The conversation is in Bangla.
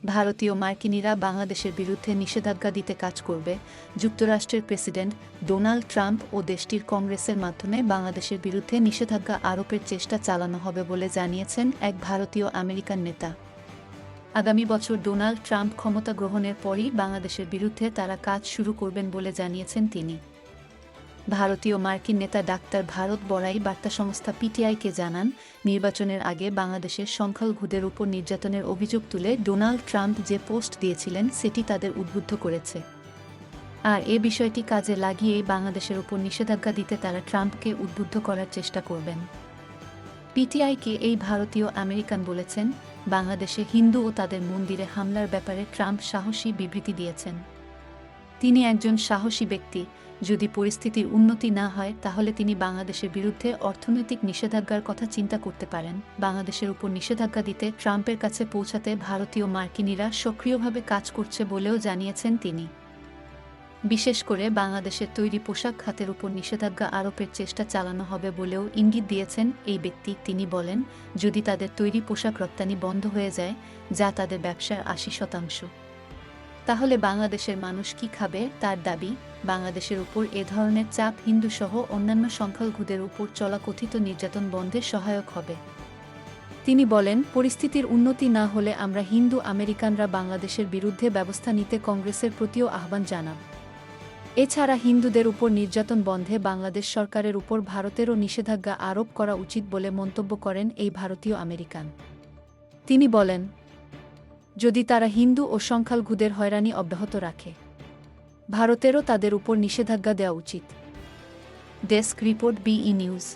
ভারতীয় মার্কিনীরা বাংলাদেশের বিরুদ্ধে নিষেধাজ্ঞা দিতে কাজ করবে। যুক্তরাষ্ট্রের প্রেসিডেন্ট ডোনাল্ড ট্রাম্প ও দেশটির কংগ্রেসের মাধ্যমে বাংলাদেশের বিরুদ্ধে নিষেধাজ্ঞা আরোপের চেষ্টা চালানো হবে বলে জানিয়েছেন এক ভারতীয় আমেরিকান নেতা। আগামী বছর ডোনাল্ড ট্রাম্প ক্ষমতা গ্রহণের পরই বাংলাদেশের বিরুদ্ধে তারা কাজ শুরু করবেন বলে জানিয়েছেন তিনি। ভারতীয় মার্কিন নেতা ডাক্তার ভারত বড়াই বার্তা সংস্থা পিটিআইকে জানান, নির্বাচনের আগে বাংলাদেশের সংখ্যালঘুদের উপর নির্যাতনের অভিযোগ তুলে ডোনাল্ড ট্রাম্প যে পোস্ট দিয়েছিলেন সেটি তাদের উদ্বুদ্ধ করেছে। আর এ বিষয়টি কাজে লাগিয়েই বাংলাদেশের উপর নিষেধাজ্ঞা দিতে তারা ট্রাম্পকে উদ্বুদ্ধ করার চেষ্টা করবেন। পিটিআইকে এই ভারতীয় আমেরিকান বলেছেন, বাংলাদেশে হিন্দু ও তাদের মন্দিরে হামলার ব্যাপারে ট্রাম্প সাহসী বিবৃতি দিয়েছেন। তিনি একজন সাহসী ব্যক্তি। যদি পরিস্থিতির উন্নতি না হয় তাহলে তিনি বাংলাদেশের বিরুদ্ধে অর্থনৈতিক নিষেধাজ্ঞার কথা চিন্তা করতে পারেন। বাংলাদেশের উপর নিষেধাজ্ঞা দিতে ট্রাম্পের কাছে পৌঁছাতে ভারতীয় মার্কিনীরা সক্রিয়ভাবে কাজ করছে বলেও জানিয়েছেন তিনি। বিশেষ করে বাংলাদেশের তৈরি পোশাক খাতের উপর নিষেধাজ্ঞা আরোপের চেষ্টা চালানো হবে বলেও ইঙ্গিত দিয়েছেন এই ব্যক্তি। তিনি বলেন, যদি তাদের তৈরি পোশাক রপ্তানি বন্ধ হয়ে যায়, যা তাদের ব্যবসার 80%, তাহলে বাংলাদেশের মানুষ কি খাবে? তার দাবি, বাংলাদেশের উপর এ ধরনের চাপ হিন্দুসহ অন্যান্য সংখ্যালঘুদের উপর চলা কথিত নির্যাতন বন্ধে সহায়ক হবে। তিনি বলেন, পরিস্থিতির উন্নতি না হলে আমরা হিন্দু আমেরিকানরা বাংলাদেশের বিরুদ্ধে ব্যবস্থা নিতে কংগ্রেসের প্রতিও আহ্বান জানাব। এছাড়া হিন্দুদের উপর নির্যাতন বন্ধে বাংলাদেশ সরকারের উপর ভারতেরও নিষেধাজ্ঞা আরোপ করা উচিত বলে মন্তব্য করেন এই ভারতীয় আমেরিকান। তিনি বলেন, যদি তারা হিন্দু ও সংখ্যালঘুদের হয়রানি অব্যাহত রাখে, ভারতেরও তাদের উপর নিষেধাজ্ঞা দেওয়া উচিত। ডেস্ক রিপোর্ট, বিই নিউজ।